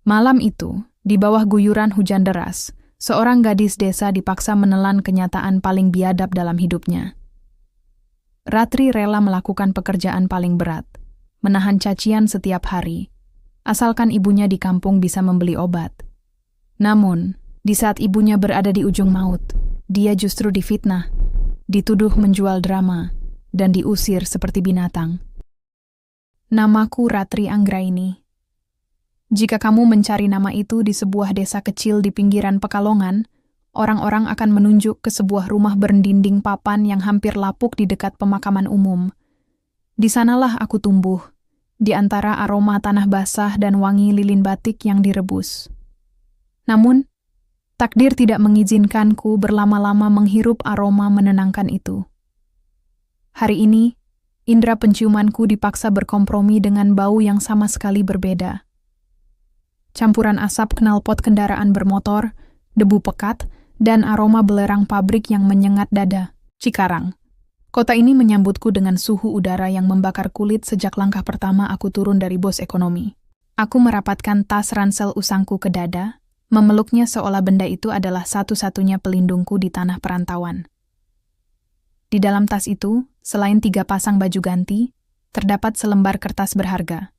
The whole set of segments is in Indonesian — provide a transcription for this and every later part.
Malam itu, di bawah guyuran hujan deras, seorang gadis desa dipaksa menelan kenyataan paling biadab dalam hidupnya. Ratri rela melakukan pekerjaan paling berat, menahan cacian setiap hari, asalkan ibunya di kampung bisa membeli obat. Namun, di saat ibunya berada di ujung maut, dia justru difitnah, dituduh menjual drama, dan diusir seperti binatang. Namaku Ratri Anggraini. Jika kamu mencari nama itu di sebuah desa kecil di pinggiran Pekalongan, orang-orang akan menunjuk ke sebuah rumah berdinding papan yang hampir lapuk di dekat pemakaman umum. Di sanalah aku tumbuh, di antara aroma tanah basah dan wangi lilin batik yang direbus. Namun, takdir tidak mengizinkanku berlama-lama menghirup aroma menenangkan itu. Hari ini, indera penciumanku dipaksa berkompromi dengan bau yang sama sekali berbeda. Campuran asap knalpot kendaraan bermotor, debu pekat, dan aroma belerang pabrik yang menyengat dada. Cikarang. Kota ini menyambutku dengan suhu udara yang membakar kulit sejak langkah pertama aku turun dari bos ekonomi. Aku merapatkan tas ransel usangku ke dada, memeluknya seolah benda itu adalah satu-satunya pelindungku di tanah perantauan. Di dalam tas itu, selain 3 pasang baju ganti, terdapat selembar kertas berharga.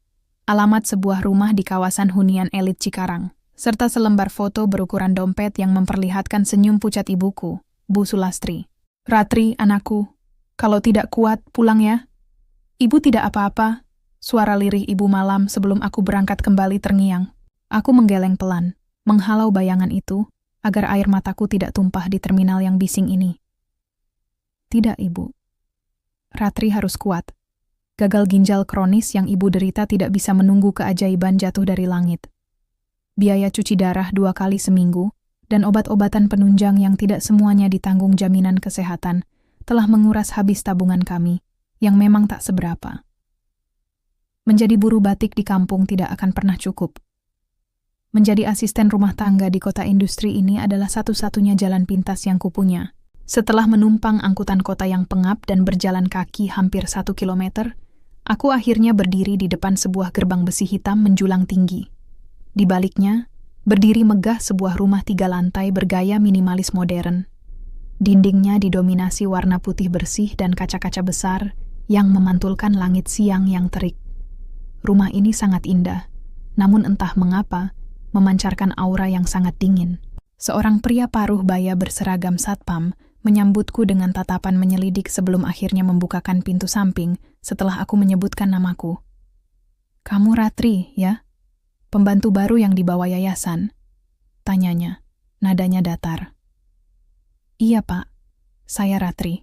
Alamat sebuah rumah di kawasan hunian elit Cikarang, serta selembar foto berukuran dompet yang memperlihatkan senyum pucat ibuku, Bu Sulastri. Ratri, anakku, kalau tidak kuat, pulang ya. Ibu tidak apa-apa, suara lirih ibu malam sebelum aku berangkat kembali terngiang. Aku menggeleng pelan, menghalau bayangan itu, agar air mataku tidak tumpah di terminal yang bising ini. Tidak, Ibu. Ratri harus kuat. Gagal ginjal kronis yang ibu derita tidak bisa menunggu keajaiban jatuh dari langit. Biaya cuci darah 2 kali seminggu, dan obat-obatan penunjang yang tidak semuanya ditanggung jaminan kesehatan, telah menguras habis tabungan kami, yang memang tak seberapa. Menjadi buruh batik di kampung tidak akan pernah cukup. Menjadi asisten rumah tangga di kota industri ini adalah satu-satunya jalan pintas yang kupunya. Setelah menumpang angkutan kota yang pengap dan berjalan kaki hampir 1 kilometer, aku akhirnya berdiri di depan sebuah gerbang besi hitam menjulang tinggi. Di baliknya, berdiri megah sebuah rumah 3 lantai bergaya minimalis modern. Dindingnya didominasi warna putih bersih dan kaca-kaca besar yang memantulkan langit siang yang terik. Rumah ini sangat indah, namun entah mengapa, memancarkan aura yang sangat dingin. Seorang pria paruh baya berseragam satpam menyambutku dengan tatapan menyelidik sebelum akhirnya membukakan pintu samping setelah aku menyebutkan namaku. Kamu Ratri, ya? Pembantu baru yang dibawa yayasan? Tanyanya, nadanya datar. Iya, Pak. Saya Ratri.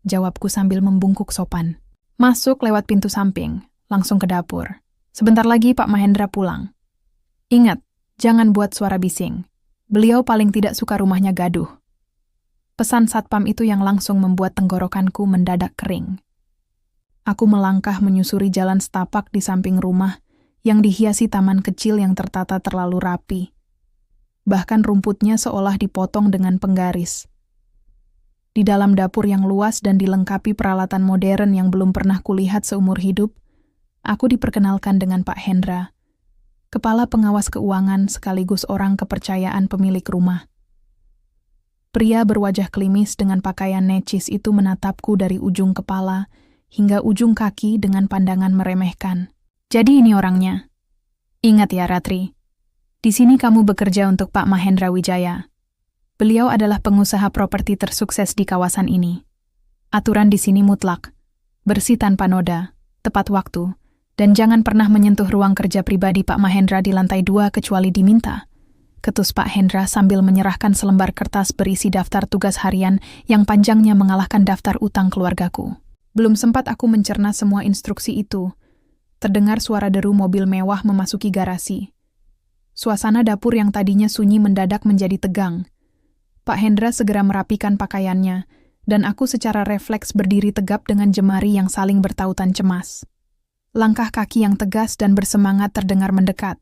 Jawabku sambil membungkuk sopan. Masuk lewat pintu samping, langsung ke dapur. Sebentar lagi Pak Mahendra pulang. Ingat, jangan buat suara bising. Beliau paling tidak suka rumahnya gaduh. Pesan satpam itu yang langsung membuat tenggorokanku mendadak kering. Aku melangkah menyusuri jalan setapak di samping rumah yang dihiasi taman kecil yang tertata terlalu rapi. Bahkan rumputnya seolah dipotong dengan penggaris. Di dalam dapur yang luas dan dilengkapi peralatan modern yang belum pernah kulihat seumur hidup, aku diperkenalkan dengan Pak Hendra, kepala pengawas keuangan sekaligus orang kepercayaan pemilik rumah. Pria berwajah klimis dengan pakaian necis itu menatapku dari ujung kepala hingga ujung kaki dengan pandangan meremehkan. Jadi ini orangnya. Ingat ya Ratri, di sini kamu bekerja untuk Pak Mahendra Wijaya. Beliau adalah pengusaha properti tersukses di kawasan ini. Aturan di sini mutlak, bersih tanpa noda, tepat waktu, dan jangan pernah menyentuh ruang kerja pribadi Pak Mahendra di lantai 2 kecuali diminta. Ketus Pak Hendra sambil menyerahkan selembar kertas berisi daftar tugas harian yang panjangnya mengalahkan daftar utang keluargaku. Belum sempat aku mencerna semua instruksi itu, terdengar suara deru mobil mewah memasuki garasi. Suasana dapur yang tadinya sunyi mendadak menjadi tegang. Pak Hendra segera merapikan pakaiannya, dan aku secara refleks berdiri tegap dengan jemari yang saling bertautan cemas. Langkah kaki yang tegas dan bersemangat terdengar mendekat.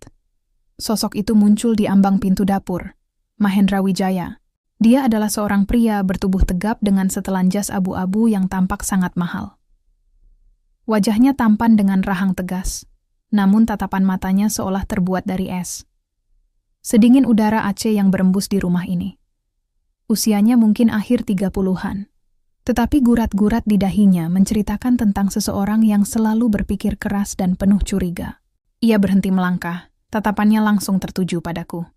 Sosok itu muncul di ambang pintu dapur. Mahendra Wijaya. Dia adalah seorang pria bertubuh tegap dengan setelan jas abu-abu yang tampak sangat mahal. Wajahnya tampan dengan rahang tegas, namun tatapan matanya seolah terbuat dari es. Sedingin udara Aceh yang berembus di rumah ini. Usianya mungkin akhir 30-an. Tetapi gurat-gurat di dahinya menceritakan tentang seseorang yang selalu berpikir keras dan penuh curiga. Ia berhenti melangkah, tatapannya langsung tertuju padaku.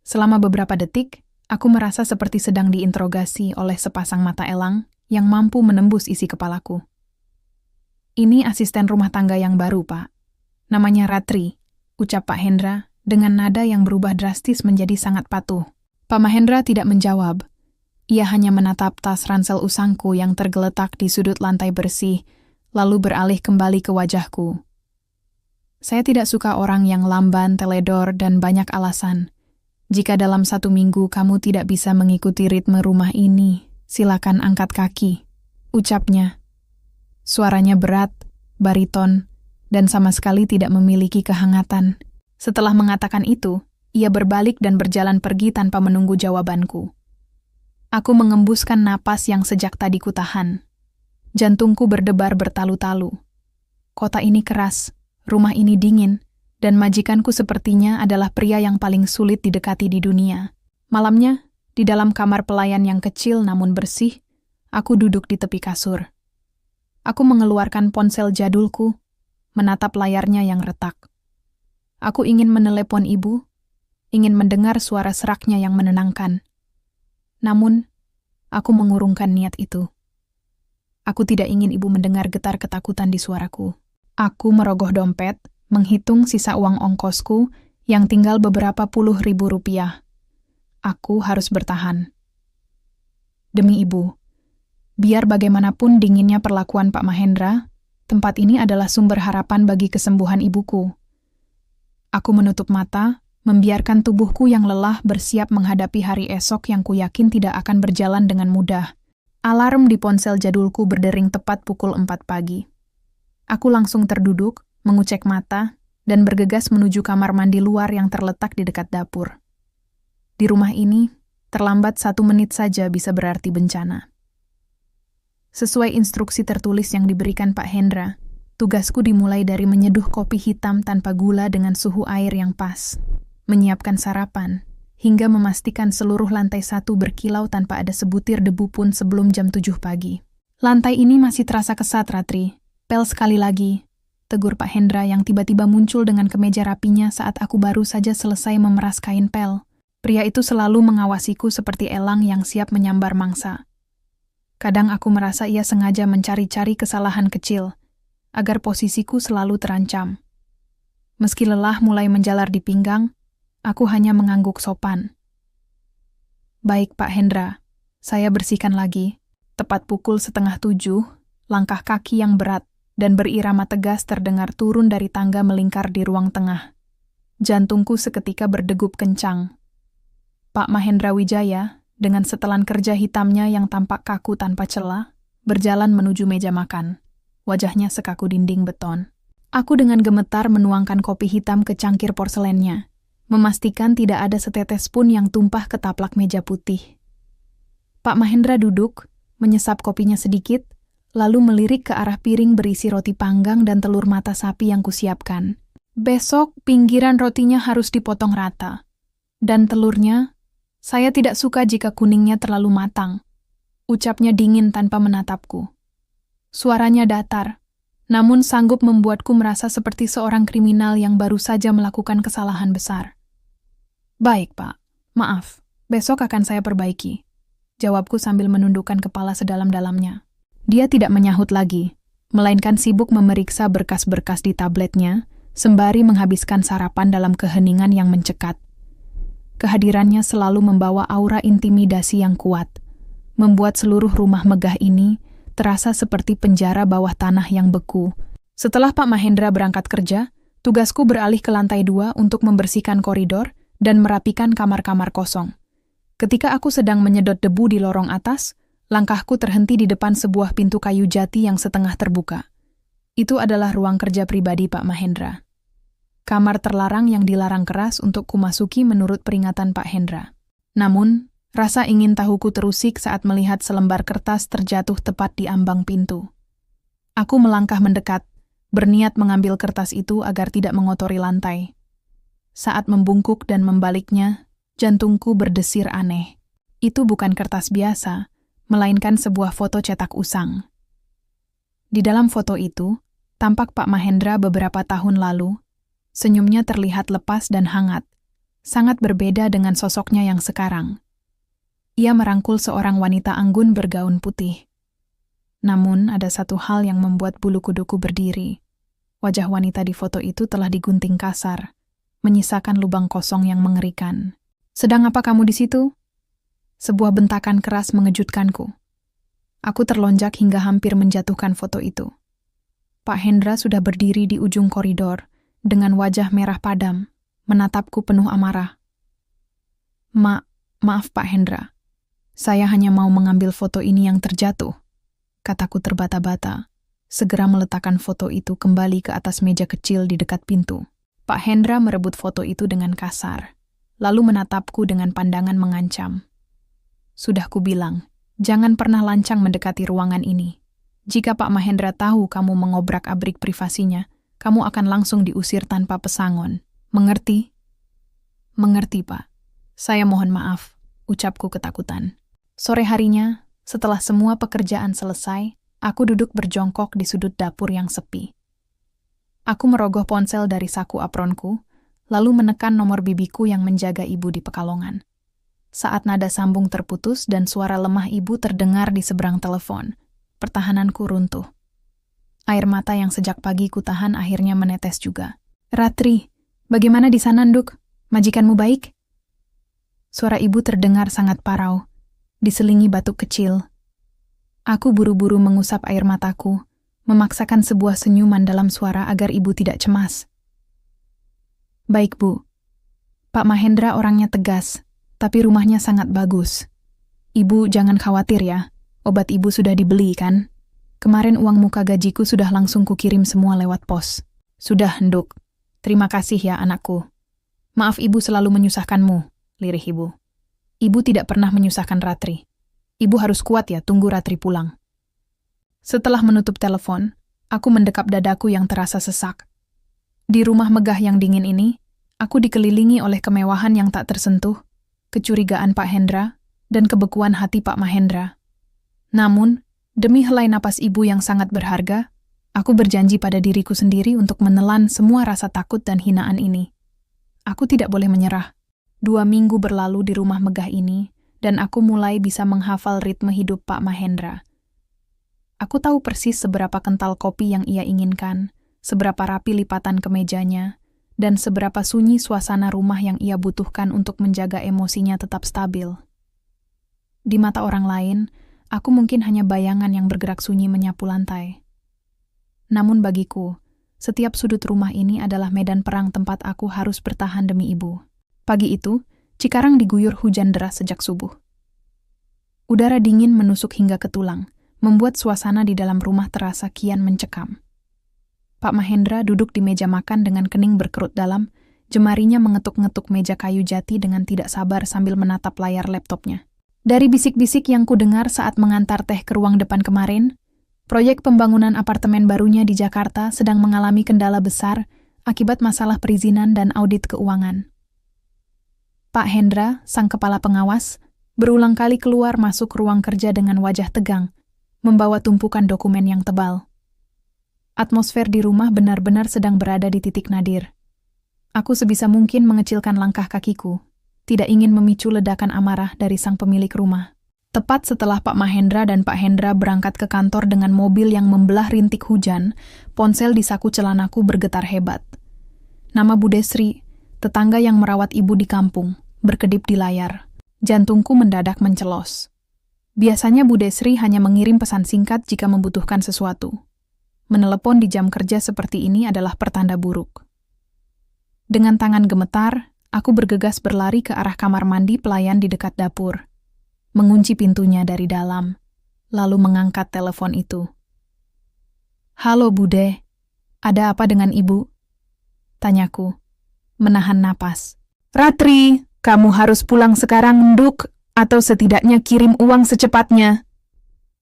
Selama beberapa detik, aku merasa seperti sedang diinterogasi oleh sepasang mata elang yang mampu menembus isi kepalaku. Ini asisten rumah tangga yang baru, Pak. Namanya Ratri, ucap Pak Hendra dengan nada yang berubah drastis menjadi sangat patuh. Pak Mahendra tidak menjawab. Ia hanya menatap tas ransel usangku yang tergeletak di sudut lantai bersih, lalu beralih kembali ke wajahku. Saya tidak suka orang yang lamban, teledor, dan banyak alasan. Jika dalam 1 minggu kamu tidak bisa mengikuti ritme rumah ini, silakan angkat kaki, ucapnya. Suaranya berat, bariton, dan sama sekali tidak memiliki kehangatan. Setelah mengatakan itu, ia berbalik dan berjalan pergi tanpa menunggu jawabanku. Aku mengembuskan napas yang sejak tadi kutahan. Jantungku berdebar bertalu-talu. Kota ini keras, rumah ini dingin, dan majikanku sepertinya adalah pria yang paling sulit didekati di dunia. Malamnya, di dalam kamar pelayan yang kecil namun bersih, aku duduk di tepi kasur. Aku mengeluarkan ponsel jadulku, menatap layarnya yang retak. Aku ingin menelepon ibu, ingin mendengar suara seraknya yang menenangkan. Namun, aku mengurungkan niat itu. Aku tidak ingin ibu mendengar getar ketakutan di suaraku. Aku merogoh dompet, menghitung sisa uang ongkosku yang tinggal beberapa puluh ribu rupiah. Aku harus bertahan. Demi ibu, biar bagaimanapun dinginnya perlakuan Pak Mahendra, tempat ini adalah sumber harapan bagi kesembuhan ibuku. Aku menutup mata, membiarkan tubuhku yang lelah bersiap menghadapi hari esok yang kuyakin tidak akan berjalan dengan mudah. Alarm di ponsel jadulku berdering tepat pukul 4 pagi. Aku langsung terduduk, mengucek mata, dan bergegas menuju kamar mandi luar yang terletak di dekat dapur. Di rumah ini, terlambat 1 menit saja bisa berarti bencana. Sesuai instruksi tertulis yang diberikan Pak Hendra, tugasku dimulai dari menyeduh kopi hitam tanpa gula dengan suhu air yang pas, menyiapkan sarapan, hingga memastikan seluruh lantai 1 berkilau tanpa ada sebutir debu pun sebelum jam 7 pagi. Lantai ini masih terasa kesat, Ratri. Pel sekali lagi, tegur Pak Hendra yang tiba-tiba muncul dengan kemeja rapinya saat aku baru saja selesai memeras kain pel. Pria itu selalu mengawasiku seperti elang yang siap menyambar mangsa. Kadang aku merasa ia sengaja mencari-cari kesalahan kecil, agar posisiku selalu terancam. Meski lelah mulai menjalar di pinggang, aku hanya mengangguk sopan. Baik Pak Hendra, saya bersihkan lagi. Tepat pukul 6:30, langkah kaki yang berat dan berirama tegas terdengar turun dari tangga melingkar di ruang tengah. Jantungku seketika berdegup kencang. Pak Mahendra Wijaya, dengan setelan kerja hitamnya yang tampak kaku tanpa celah, berjalan menuju meja makan. Wajahnya sekaku dinding beton. Aku dengan gemetar menuangkan kopi hitam ke cangkir porselennya, memastikan tidak ada setetes pun yang tumpah ke taplak meja putih. Pak Mahendra duduk, menyesap kopinya sedikit, lalu melirik ke arah piring berisi roti panggang dan telur mata sapi yang kusiapkan. Besok pinggiran rotinya harus dipotong rata. Dan telurnya, saya tidak suka jika kuningnya terlalu matang. Ucapnya dingin tanpa menatapku. Suaranya datar, namun sanggup membuatku merasa seperti seorang kriminal yang baru saja melakukan kesalahan besar. Baik, Pak. Maaf, besok akan saya perbaiki. Jawabku sambil menundukkan kepala sedalam-dalamnya. Dia tidak menyahut lagi, melainkan sibuk memeriksa berkas-berkas di tabletnya, sembari menghabiskan sarapan dalam keheningan yang mencekat. Kehadirannya selalu membawa aura intimidasi yang kuat, membuat seluruh rumah megah ini terasa seperti penjara bawah tanah yang beku. Setelah Pak Mahendra berangkat kerja, tugasku beralih ke lantai 2 untuk membersihkan koridor dan merapikan kamar-kamar kosong. Ketika aku sedang menyedot debu di lorong atas, langkahku terhenti di depan sebuah pintu kayu jati yang setengah terbuka. Itu adalah ruang kerja pribadi Pak Mahendra. Kamar terlarang yang dilarang keras untuk kumasuki menurut peringatan Pak Hendra. Namun, rasa ingin tahuku terusik saat melihat selembar kertas terjatuh tepat di ambang pintu. Aku melangkah mendekat, berniat mengambil kertas itu agar tidak mengotori lantai. Saat membungkuk dan membaliknya, jantungku berdesir aneh. Itu bukan kertas biasa, melainkan sebuah foto cetak usang. Di dalam foto itu, tampak Pak Mahendra beberapa tahun lalu. Senyumnya terlihat lepas dan hangat, sangat berbeda dengan sosoknya yang sekarang. Ia merangkul seorang wanita anggun bergaun putih. Namun, ada satu hal yang membuat bulu kuduku berdiri. Wajah wanita di foto itu telah digunting kasar, menyisakan lubang kosong yang mengerikan. "Sedang apa kamu di situ?" Sebuah bentakan keras mengejutkanku. Aku terlonjak hingga hampir menjatuhkan foto itu. Pak Hendra sudah berdiri di ujung koridor, dengan wajah merah padam, menatapku penuh amarah. Maaf Pak Hendra. Saya hanya mau mengambil foto ini yang terjatuh," kataku terbata-bata, segera meletakkan foto itu kembali ke atas meja kecil di dekat pintu. Pak Hendra merebut foto itu dengan kasar, lalu menatapku dengan pandangan mengancam. "Sudah kubilang, jangan pernah lancang mendekati ruangan ini. Jika Pak Mahendra tahu kamu mengobrak-abrik privasinya, kamu akan langsung diusir tanpa pesangon. Mengerti?" "Mengerti, Pak. Saya mohon maaf," ucapku ketakutan. Sore harinya, setelah semua pekerjaan selesai, aku duduk berjongkok di sudut dapur yang sepi. Aku merogoh ponsel dari saku apronku, lalu menekan nomor bibiku yang menjaga ibu di Pekalongan. Saat nada sambung terputus dan suara lemah ibu terdengar di seberang telepon, pertahananku runtuh. Air mata yang sejak pagi kutahan akhirnya menetes juga. "Ratri, bagaimana di sana, Nduk? Majikanmu baik?" Suara ibu terdengar sangat parau, diselingi batuk kecil. Aku buru-buru mengusap air mataku, memaksakan sebuah senyuman dalam suara agar ibu tidak cemas. "Baik, Bu. Pak Mahendra orangnya tegas, tapi rumahnya sangat bagus. Ibu jangan khawatir ya, obat ibu sudah dibeli kan? Kemarin uang muka gajiku sudah langsung kukirim semua lewat pos." "Sudah, Nduk. Terima kasih ya anakku. Maaf ibu selalu menyusahkanmu," lirih ibu. "Ibu tidak pernah menyusahkan Ratri. Ibu harus kuat ya, tunggu Ratri pulang." Setelah menutup telepon, aku mendekap dadaku yang terasa sesak. Di rumah megah yang dingin ini, aku dikelilingi oleh kemewahan yang tak tersentuh, kecurigaan Pak Hendra, dan kebekuan hati Pak Mahendra. Namun, demi helai napas ibu yang sangat berharga, aku berjanji pada diriku sendiri untuk menelan semua rasa takut dan hinaan ini. Aku tidak boleh menyerah. 2 minggu berlalu di rumah megah ini, dan aku mulai bisa menghafal ritme hidup Pak Mahendra. Aku tahu persis seberapa kental kopi yang ia inginkan, seberapa rapi lipatan kemejanya, dan seberapa sunyi suasana rumah yang ia butuhkan untuk menjaga emosinya tetap stabil. Di mata orang lain, aku mungkin hanya bayangan yang bergerak sunyi menyapu lantai. Namun bagiku, setiap sudut rumah ini adalah medan perang tempat aku harus bertahan demi ibu. Pagi itu, Cikarang diguyur hujan deras sejak subuh. Udara dingin menusuk hingga ke tulang, membuat suasana di dalam rumah terasa kian mencekam. Pak Mahendra duduk di meja makan dengan kening berkerut dalam, jemarinya mengetuk-ngetuk meja kayu jati dengan tidak sabar sambil menatap layar laptopnya. Dari bisik-bisik yang kudengar saat mengantar teh ke ruang depan kemarin, proyek pembangunan apartemen barunya di Jakarta sedang mengalami kendala besar akibat masalah perizinan dan audit keuangan. Pak Hendra, sang kepala pengawas, berulang kali keluar masuk ruang kerja dengan wajah tegang, membawa tumpukan dokumen yang tebal. Atmosfer di rumah benar-benar sedang berada di titik nadir. Aku sebisa mungkin mengecilkan langkah kakiku, tidak ingin memicu ledakan amarah dari sang pemilik rumah. Tepat setelah Pak Mahendra dan Pak Hendra berangkat ke kantor dengan mobil yang membelah rintik hujan, ponsel di saku celanaku bergetar hebat. Nama Bu Desri, tetangga yang merawat ibu di kampung, berkedip di layar. Jantungku mendadak mencelos. Biasanya Bu Desri hanya mengirim pesan singkat jika membutuhkan sesuatu. Menelepon di jam kerja seperti ini adalah pertanda buruk. Dengan tangan gemetar, aku bergegas berlari ke arah kamar mandi pelayan di dekat dapur. Mengunci pintunya dari dalam, lalu mengangkat telepon itu. "Halo Bude, ada apa dengan ibu?" tanyaku, menahan napas. "Ratri, kamu harus pulang sekarang, Nduk, atau setidaknya kirim uang secepatnya."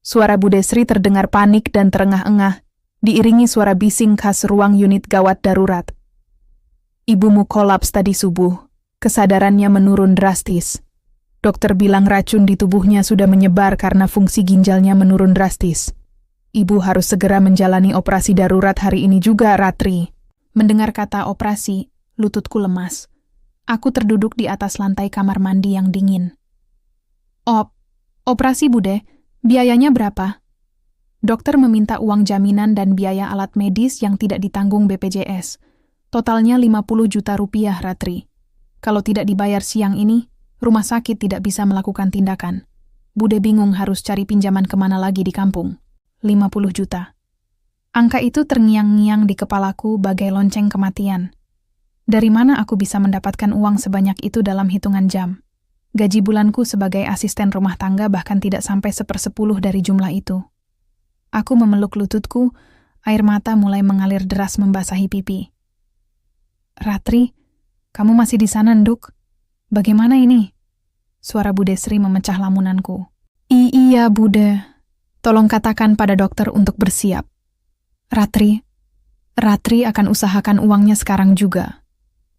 Suara Bu Desri terdengar panik dan terengah-engah, diiringi suara bising khas ruang unit gawat darurat. Ibumu kolaps tadi subuh. Kesadarannya menurun drastis. Dokter bilang racun di tubuhnya sudah menyebar karena fungsi ginjalnya menurun drastis. Ibu harus segera menjalani operasi darurat hari ini juga, Ratri. Mendengar kata operasi, lututku lemas. Aku terduduk di atas lantai kamar mandi yang dingin. Operasi Bude, biayanya berapa? Dokter meminta uang jaminan dan biaya alat medis yang tidak ditanggung BPJS. Totalnya 50 juta rupiah, Ratri. Kalau tidak dibayar siang ini, rumah sakit tidak bisa melakukan tindakan. Bude bingung harus cari pinjaman kemana lagi di kampung. 50 juta. Angka itu terngiang-ngiang di kepalaku bagai lonceng kematian. Dari mana aku bisa mendapatkan uang sebanyak itu dalam hitungan jam? Gaji bulanku sebagai asisten rumah tangga bahkan tidak sampai 1/10 dari jumlah itu. Aku memeluk lututku, air mata mulai mengalir deras membasahi pipi. Ratri, kamu masih di sana, Nduk? Bagaimana ini? Suara Bude Sri memecah lamunanku. Iya, Bude. Tolong katakan pada dokter untuk bersiap. Ratri akan usahakan uangnya sekarang juga.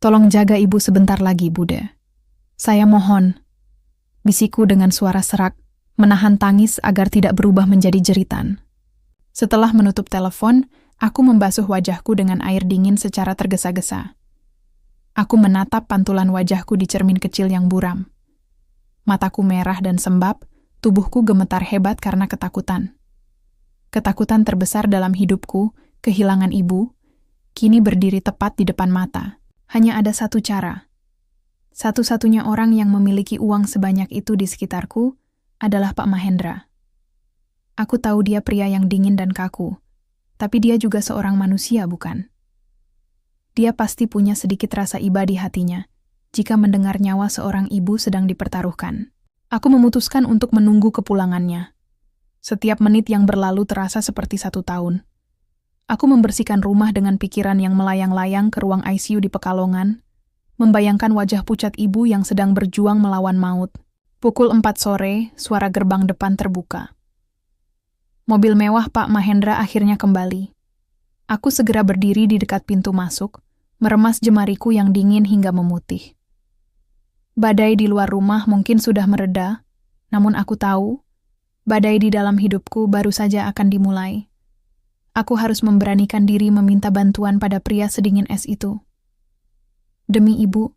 Tolong jaga ibu sebentar lagi, Bude. Saya mohon. Bisikku dengan suara serak, menahan tangis agar tidak berubah menjadi jeritan. Setelah menutup telepon, aku membasuh wajahku dengan air dingin secara tergesa-gesa. Aku menatap pantulan wajahku di cermin kecil yang buram. Mataku merah dan sembab, tubuhku gemetar hebat karena ketakutan. Ketakutan terbesar dalam hidupku, kehilangan ibu, kini berdiri tepat di depan mata. Hanya ada satu cara. Satu-satunya orang yang memiliki uang sebanyak itu di sekitarku adalah Pak Mahendra. Aku tahu dia pria yang dingin dan kaku, tapi dia juga seorang manusia, bukan? Dia pasti punya sedikit rasa iba di hatinya jika mendengar nyawa seorang ibu sedang dipertaruhkan. Aku memutuskan untuk menunggu kepulangannya. Setiap menit yang berlalu terasa seperti 1 tahun. Aku membersihkan rumah dengan pikiran yang melayang-layang ke ruang ICU di Pekalongan, membayangkan wajah pucat ibu yang sedang berjuang melawan maut. Pukul 4 sore, suara gerbang depan terbuka. Mobil mewah Pak Mahendra akhirnya kembali. Aku segera berdiri di dekat pintu masuk, meremas jemariku yang dingin hingga memutih. Badai di luar rumah mungkin sudah mereda, namun aku tahu, badai di dalam hidupku baru saja akan dimulai. Aku harus memberanikan diri meminta bantuan pada pria sedingin es itu. Demi ibu,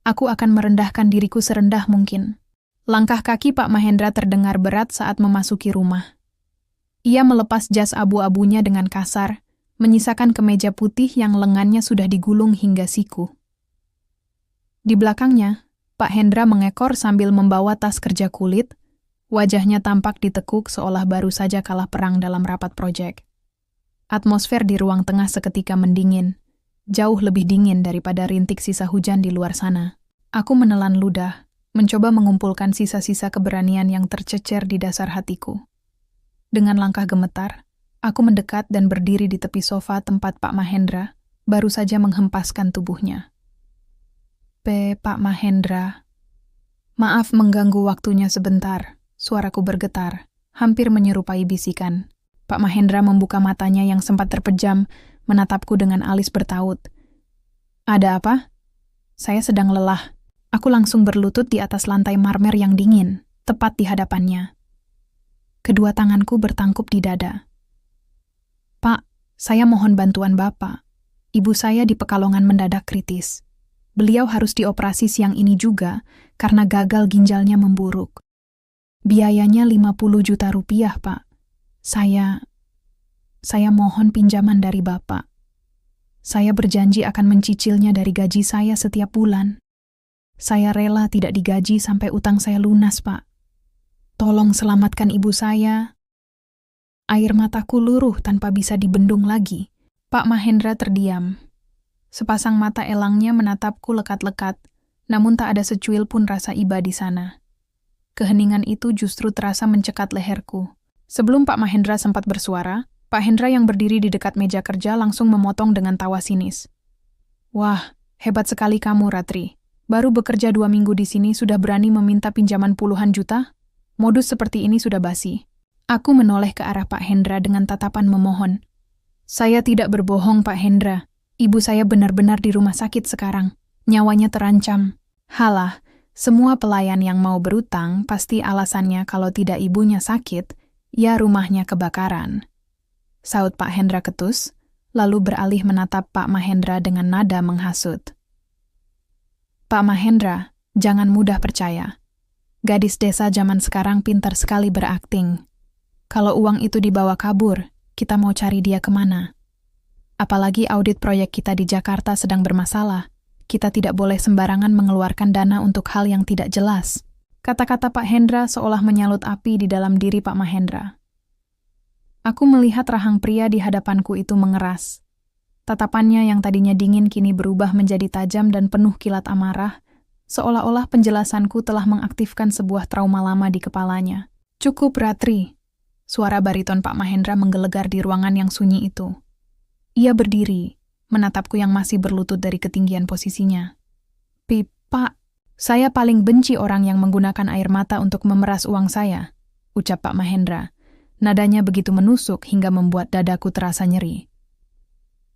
aku akan merendahkan diriku serendah mungkin. Langkah kaki Pak Mahendra terdengar berat saat memasuki rumah. Ia melepas jas abu-abunya dengan kasar, menyisakan kemeja putih yang lengannya sudah digulung hingga siku. Di belakangnya, Pak Hendra mengekor sambil membawa tas kerja kulit, wajahnya tampak ditekuk seolah baru saja kalah perang dalam rapat proyek. Atmosfer di ruang tengah seketika mendingin, jauh lebih dingin daripada rintik sisa hujan di luar sana. Aku menelan ludah, mencoba mengumpulkan sisa-sisa keberanian yang tercecer di dasar hatiku. Dengan langkah gemetar, aku mendekat dan berdiri di tepi sofa tempat Pak Mahendra baru saja menghempaskan tubuhnya. Pak Mahendra. Maaf mengganggu waktunya sebentar, suaraku bergetar, hampir menyerupai bisikan. Pak Mahendra membuka matanya yang sempat terpejam, menatapku dengan alis bertaut. Ada apa? Saya sedang lelah. Aku langsung berlutut di atas lantai marmer yang dingin, tepat di hadapannya. Kedua tanganku bertangkup di dada. Pak, saya mohon bantuan Bapak. Ibu saya di Pekalongan mendadak kritis. Beliau harus dioperasi siang ini juga karena gagal ginjalnya memburuk. Biayanya 50 juta rupiah, Pak. Saya mohon pinjaman dari Bapak. Saya berjanji akan mencicilnya dari gaji saya setiap bulan. Saya rela tidak digaji sampai utang saya lunas, Pak. Tolong selamatkan ibu saya. Air mataku luruh tanpa bisa dibendung lagi. Pak Mahendra terdiam. Sepasang mata elangnya menatapku lekat-lekat, namun tak ada secuil pun rasa iba di sana. Keheningan itu justru terasa mencekat leherku. Sebelum Pak Mahendra sempat bersuara, Pak Hendra yang berdiri di dekat meja kerja langsung memotong dengan tawa sinis. Wah, hebat sekali kamu, Ratri. Baru bekerja 2 minggu di sini sudah berani meminta pinjaman puluhan juta? Modus seperti ini sudah basi. Aku menoleh ke arah Pak Hendra dengan tatapan memohon. Saya tidak berbohong, Pak Hendra. Ibu saya benar-benar di rumah sakit sekarang. Nyawanya terancam. Halah, semua pelayan yang mau berutang pasti alasannya kalau tidak ibunya sakit, ya rumahnya kebakaran. Saut Pak Hendra ketus, lalu beralih menatap Pak Mahendra dengan nada menghasut. Pak Mahendra, jangan mudah percaya. Gadis desa zaman sekarang pintar sekali berakting. Kalau uang itu dibawa kabur, kita mau cari dia kemana? Apalagi audit proyek kita di Jakarta sedang bermasalah. Kita tidak boleh sembarangan mengeluarkan dana untuk hal yang tidak jelas. Kata-kata Pak Hendra seolah menyalut api di dalam diri Pak Mahendra. Aku melihat rahang pria di hadapanku itu mengeras. Tatapannya yang tadinya dingin kini berubah menjadi tajam dan penuh kilat amarah, seolah-olah penjelasanku telah mengaktifkan sebuah trauma lama di kepalanya. Cukup, Ratri. Suara bariton Pak Mahendra menggelegar di ruangan yang sunyi itu. Ia berdiri, menatapku yang masih berlutut dari ketinggian posisinya. Pak, saya paling benci orang yang menggunakan air mata untuk memeras uang saya, ucap Pak Mahendra. Nadanya begitu menusuk hingga membuat dadaku terasa nyeri.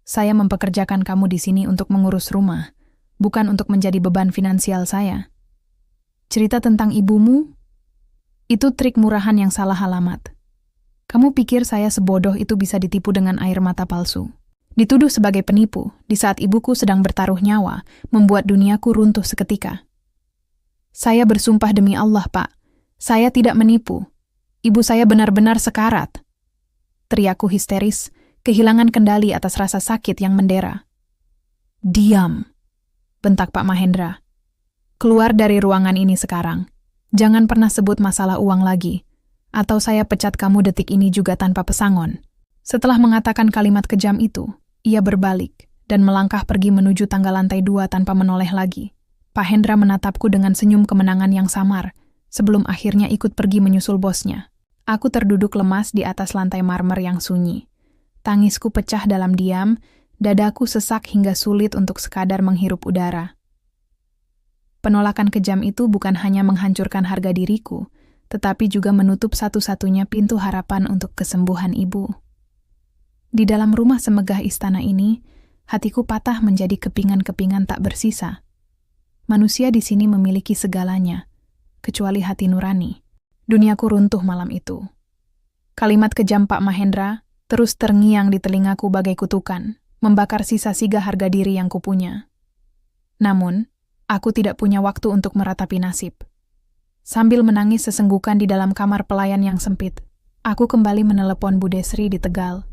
Saya mempekerjakan kamu di sini untuk mengurus rumah, bukan untuk menjadi beban finansial saya. Cerita tentang ibumu? Itu trik murahan yang salah alamat. Kamu pikir saya sebodoh itu bisa ditipu dengan air mata palsu? Dituduh sebagai penipu di saat ibuku sedang bertaruh nyawa, membuat duniaku runtuh seketika. Saya bersumpah demi Allah, Pak. Saya tidak menipu. Ibu saya benar-benar sekarat. Teriakku histeris, kehilangan kendali atas rasa sakit yang mendera. Diam, bentak Pak Mahendra. Keluar dari ruangan ini sekarang. Jangan pernah sebut masalah uang lagi, atau saya pecat kamu detik ini juga tanpa pesangon. Setelah mengatakan kalimat kejam itu, ia berbalik dan melangkah pergi menuju tangga lantai 2 tanpa menoleh lagi. Pak Hendra menatapku dengan senyum kemenangan yang samar, sebelum akhirnya ikut pergi menyusul bosnya. Aku terduduk lemas di atas lantai marmer yang sunyi. Tangisku pecah dalam diam, dadaku sesak hingga sulit untuk sekadar menghirup udara. Penolakan kejam itu bukan hanya menghancurkan harga diriku, tetapi juga menutup satu-satunya pintu harapan untuk kesembuhan ibu. Di dalam rumah semegah istana ini, hatiku patah menjadi kepingan-kepingan tak bersisa. Manusia di sini memiliki segalanya, kecuali hati nurani. Duniaku runtuh malam itu. Kalimat kejam Pak Mahendra terus terngiang di telingaku bagai kutukan, membakar sisa-siga harga diri yang kupunya. Namun, aku tidak punya waktu untuk meratapi nasib. Sambil menangis sesenggukan di dalam kamar pelayan yang sempit, aku kembali menelepon Bu Desri di Tegal.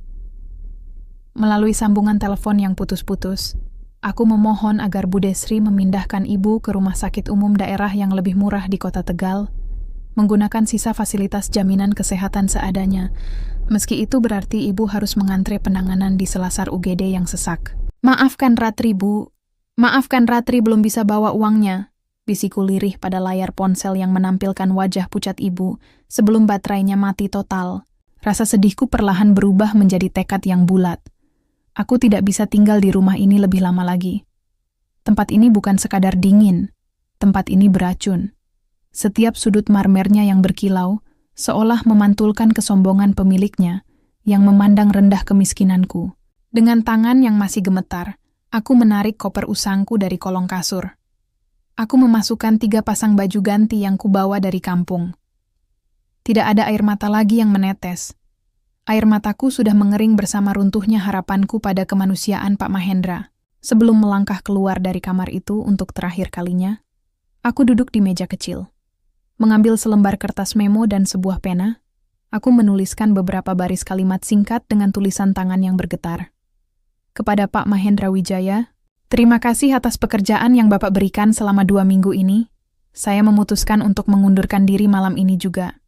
Melalui sambungan telepon yang putus-putus, aku memohon agar Bu Desri memindahkan ibu ke rumah sakit umum daerah yang lebih murah di kota Tegal, menggunakan sisa fasilitas jaminan kesehatan seadanya, meski itu berarti ibu harus mengantre penanganan di selasar UGD yang sesak. Maafkan Ratri, Bu. Maafkan Ratri belum bisa bawa uangnya, bisiku lirih pada layar ponsel yang menampilkan wajah pucat ibu sebelum baterainya mati total. Rasa sedihku perlahan berubah menjadi tekad yang bulat. Aku tidak bisa tinggal di rumah ini lebih lama lagi. Tempat ini bukan sekadar dingin, tempat ini beracun. Setiap sudut marmernya yang berkilau, seolah memantulkan kesombongan pemiliknya, yang memandang rendah kemiskinanku. Dengan tangan yang masih gemetar, aku menarik koper usangku dari kolong kasur. Aku memasukkan 3 pasang baju ganti yang kubawa dari kampung. Tidak ada air mata lagi yang menetes. Air mataku sudah mengering bersama runtuhnya harapanku pada kemanusiaan Pak Mahendra. Sebelum melangkah keluar dari kamar itu untuk terakhir kalinya, aku duduk di meja kecil. Mengambil selembar kertas memo dan sebuah pena, aku menuliskan beberapa baris kalimat singkat dengan tulisan tangan yang bergetar. Kepada Pak Mahendra Wijaya, terima kasih atas pekerjaan yang Bapak berikan selama 2 minggu ini. Saya memutuskan untuk mengundurkan diri malam ini juga.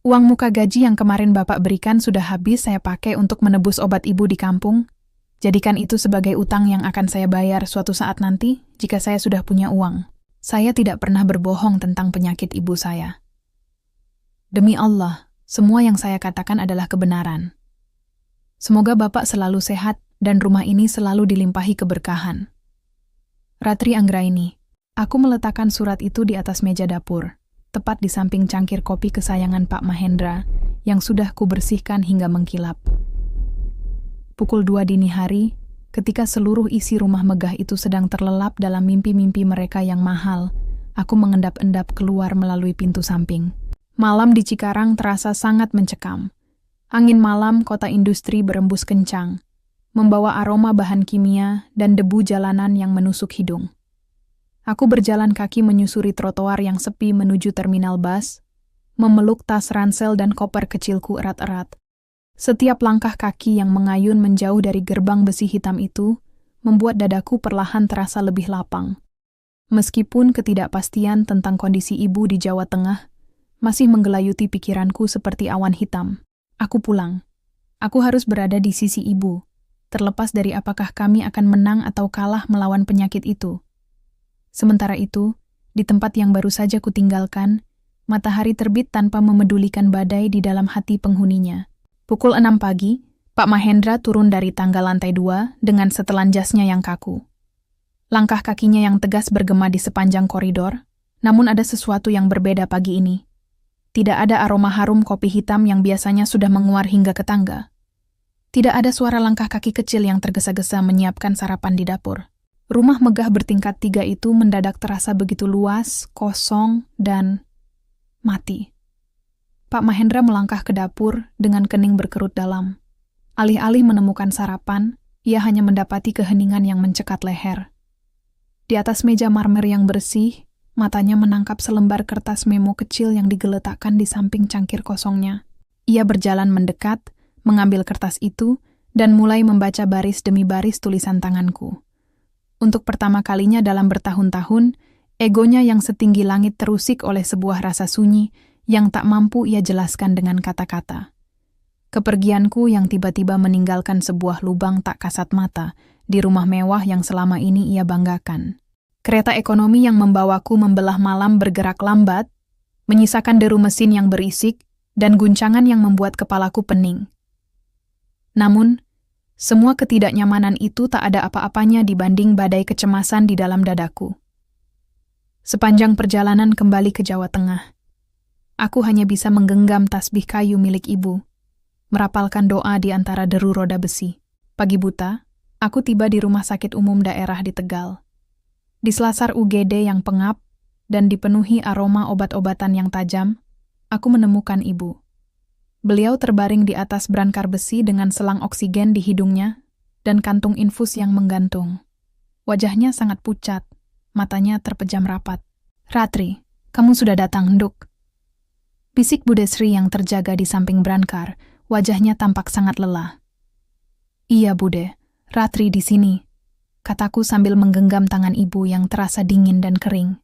Uang muka gaji yang kemarin Bapak berikan sudah habis saya pakai untuk menebus obat ibu di kampung. Jadikan itu sebagai utang yang akan saya bayar suatu saat nanti jika saya sudah punya uang. Saya tidak pernah berbohong tentang penyakit ibu saya. Demi Allah, semua yang saya katakan adalah kebenaran. Semoga Bapak selalu sehat dan rumah ini selalu dilimpahi keberkahan. Ratri Anggraini. Aku meletakkan surat itu di atas meja dapur, tepat di samping cangkir kopi kesayangan Pak Mahendra yang sudah kubersihkan hingga mengkilap. Pukul 2 dini hari, Ketika seluruh isi rumah megah itu sedang terlelap dalam mimpi-mimpi mereka yang mahal, aku mengendap-endap keluar melalui pintu samping. Malam di Cikarang terasa sangat mencekam. Angin malam kota industri berembus kencang, membawa aroma bahan kimia dan debu jalanan yang menusuk hidung. Aku berjalan kaki menyusuri trotoar yang sepi menuju terminal bus, memeluk tas ransel dan koper kecilku erat-erat. Setiap langkah kaki yang mengayun menjauh dari gerbang besi hitam itu membuat dadaku perlahan terasa lebih lapang. Meskipun ketidakpastian tentang kondisi ibu di Jawa Tengah masih menggelayuti pikiranku seperti awan hitam. Aku pulang. Aku harus berada di sisi ibu, terlepas dari apakah kami akan menang atau kalah melawan penyakit itu. Sementara itu, di tempat yang baru saja kutinggalkan, matahari terbit tanpa memedulikan badai di dalam hati penghuninya. Pukul 6 pagi, Pak Mahendra turun dari tangga lantai 2 dengan setelan jasnya yang kaku. Langkah kakinya yang tegas bergema di sepanjang koridor, namun ada sesuatu yang berbeda pagi ini. Tidak ada aroma harum kopi hitam yang biasanya sudah menguar hingga ke tangga. Tidak ada suara langkah kaki kecil yang tergesa-gesa menyiapkan sarapan di dapur. Rumah megah bertingkat 3 itu mendadak terasa begitu luas, kosong, dan mati. Pak Mahendra melangkah ke dapur dengan kening berkerut dalam. Alih-alih menemukan sarapan, ia hanya mendapati keheningan yang mencekat leher. Di atas meja marmer yang bersih, matanya menangkap selembar kertas memo kecil yang digeletakkan di samping cangkir kosongnya. Ia berjalan mendekat, mengambil kertas itu, dan mulai membaca baris demi baris tulisan tanganku. Untuk pertama kalinya dalam bertahun-tahun, egonya yang setinggi langit terusik oleh sebuah rasa sunyi yang tak mampu ia jelaskan dengan kata-kata. Kepergianku yang tiba-tiba meninggalkan sebuah lubang tak kasat mata di rumah mewah yang selama ini ia banggakan. Kereta ekonomi yang membawaku membelah malam bergerak lambat, menyisakan deru mesin yang berisik dan guncangan yang membuat kepalaku pening. Namun, semua ketidaknyamanan itu tak ada apa-apanya dibanding badai kecemasan di dalam dadaku. Sepanjang perjalanan kembali ke Jawa Tengah, aku hanya bisa menggenggam tasbih kayu milik ibu, merapalkan doa di antara deru roda besi. Pagi buta, aku tiba di rumah sakit umum daerah di Tegal. Di selasar UGD yang pengap dan dipenuhi aroma obat-obatan yang tajam, aku menemukan ibu. Beliau terbaring di atas brankar besi dengan selang oksigen di hidungnya dan kantung infus yang menggantung. Wajahnya sangat pucat, matanya terpejam rapat. "Ratri, kamu sudah datang, Nduk." Bisik Bu Desri yang terjaga di samping brankar, wajahnya tampak sangat lelah. "Iya, Bude, Ratri di sini," kataku sambil menggenggam tangan ibu yang terasa dingin dan kering.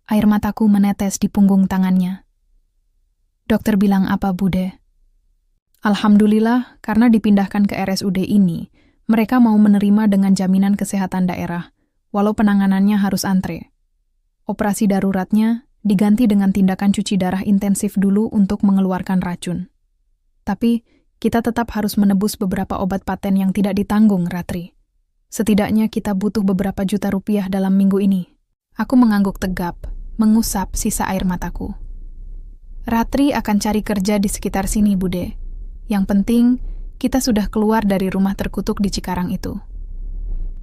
Air mataku menetes di punggung tangannya. "Dokter bilang apa, Bude?" "Alhamdulillah, karena dipindahkan ke RSUD ini, mereka mau menerima dengan jaminan kesehatan daerah, walau penanganannya harus antre. Operasi daruratnya diganti dengan tindakan cuci darah intensif dulu untuk mengeluarkan racun. Tapi, kita tetap harus menebus beberapa obat paten yang tidak ditanggung, Ratri. Setidaknya kita butuh beberapa juta rupiah dalam minggu ini." Aku mengangguk tegap, mengusap sisa air mataku. "Ratri akan cari kerja di sekitar sini, Bude. Yang penting, kita sudah keluar dari rumah terkutuk di Cikarang itu."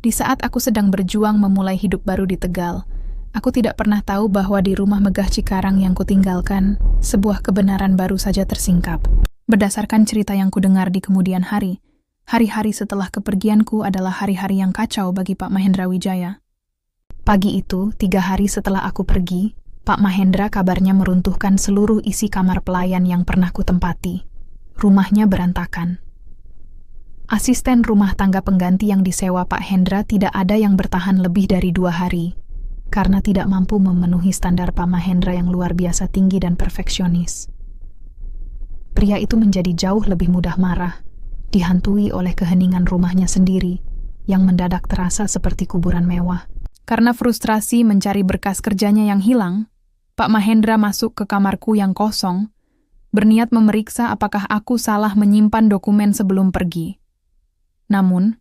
Di saat aku sedang berjuang memulai hidup baru di Tegal, aku tidak pernah tahu bahwa di rumah megah Cikarang yang kutinggalkan, sebuah kebenaran baru saja tersingkap. Berdasarkan cerita yang kudengar di kemudian hari, hari-hari setelah kepergianku adalah hari-hari yang kacau bagi Pak Mahendra Wijaya. Pagi itu, 3 hari setelah aku pergi, Pak Mahendra kabarnya meruntuhkan seluruh isi kamar pelayan yang pernah kutempati. Rumahnya berantakan. Asisten rumah tangga pengganti yang disewa Pak Hendra tidak ada yang bertahan lebih dari 2 hari, karena tidak mampu memenuhi standar Pak Mahendra yang luar biasa tinggi dan perfeksionis. Pria itu menjadi jauh lebih mudah marah, dihantui oleh keheningan rumahnya sendiri, yang mendadak terasa seperti kuburan mewah. Karena frustrasi mencari berkas kerjanya yang hilang, Pak Mahendra masuk ke kamarku yang kosong, berniat memeriksa apakah aku salah menyimpan dokumen sebelum pergi. Namun,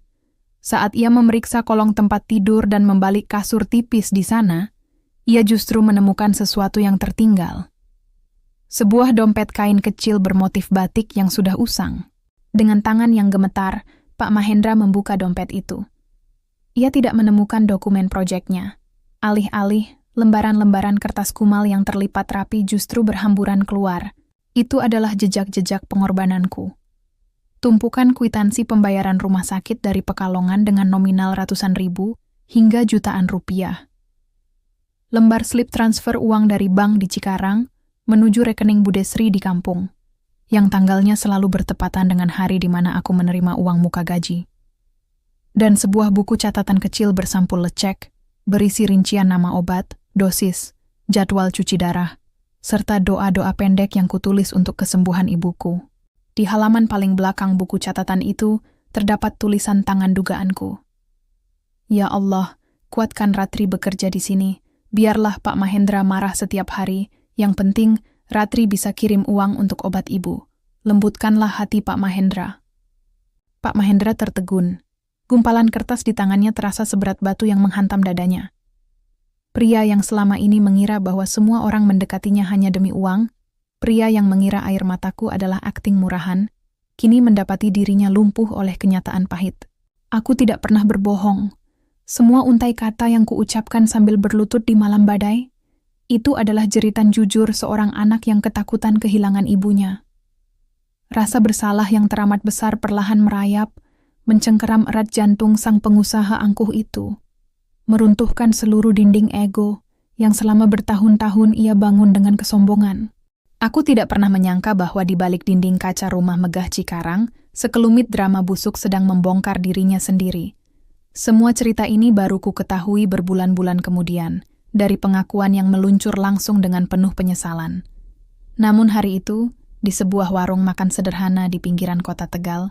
saat ia memeriksa kolong tempat tidur dan membalik kasur tipis di sana, ia justru menemukan sesuatu yang tertinggal. Sebuah dompet kain kecil bermotif batik yang sudah usang. Dengan tangan yang gemetar, Pak Mahendra membuka dompet itu. Ia tidak menemukan dokumen proyeknya. Alih-alih, lembaran-lembaran kertas kumal yang terlipat rapi justru berhamburan keluar. Itu adalah jejak-jejak pengorbananku. Tumpukan kwitansi pembayaran rumah sakit dari Pekalongan dengan nominal ratusan ribu hingga jutaan rupiah. Lembar slip transfer uang dari bank di Cikarang menuju rekening Budesri di kampung, yang tanggalnya selalu bertepatan dengan hari di mana aku menerima uang muka gaji. Dan sebuah buku catatan kecil bersampul lecek, berisi rincian nama obat, dosis, jadwal cuci darah, serta doa-doa pendek yang kutulis untuk kesembuhan ibuku. Di halaman paling belakang buku catatan itu, terdapat tulisan tangan dugaanku. Ya Allah, kuatkan Ratri bekerja di sini. Biarlah Pak Mahendra marah setiap hari, yang penting Ratri bisa kirim uang untuk obat ibu. Lembutkanlah hati Pak Mahendra. Pak Mahendra tertegun. Gumpalan kertas di tangannya terasa seberat batu yang menghantam dadanya. Pria yang selama ini mengira bahwa semua orang mendekatinya hanya demi uang, pria yang mengira air mataku adalah akting murahan, kini mendapati dirinya lumpuh oleh kenyataan pahit. Aku tidak pernah berbohong. Semua untai kata yang kuucapkan sambil berlutut di malam badai, itu adalah jeritan jujur seorang anak yang ketakutan kehilangan ibunya. Rasa bersalah yang teramat besar perlahan merayap, mencengkeram erat jantung sang pengusaha angkuh itu, meruntuhkan seluruh dinding ego yang selama bertahun-tahun ia bangun dengan kesombongan. Aku tidak pernah menyangka bahwa di balik dinding kaca rumah megah Cikarang, sekelumit drama busuk sedang membongkar dirinya sendiri. Semua cerita ini baru ku ketahui berbulan-bulan kemudian, dari pengakuan yang meluncur langsung dengan penuh penyesalan. Namun hari itu, di sebuah warung makan sederhana di pinggiran kota Tegal,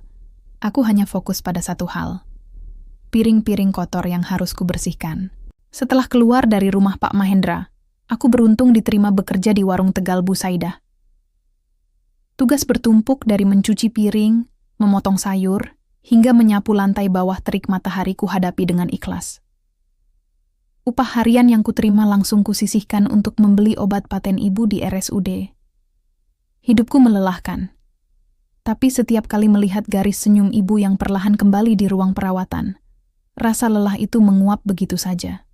aku hanya fokus pada satu hal. Piring-piring kotor yang harus kubersihkan. Setelah keluar dari rumah Pak Mahendra, aku beruntung diterima bekerja di warung Tegal Bu Saidah. Tugas bertumpuk dari mencuci piring, memotong sayur, hingga menyapu lantai bawah terik matahari ku hadapi dengan ikhlas. Upah harian yang kuterima langsung kusisihkan untuk membeli obat paten ibu di RSUD. Hidupku melelahkan. Tapi setiap kali melihat garis senyum ibu yang perlahan kembali di ruang perawatan, rasa lelah itu menguap begitu saja.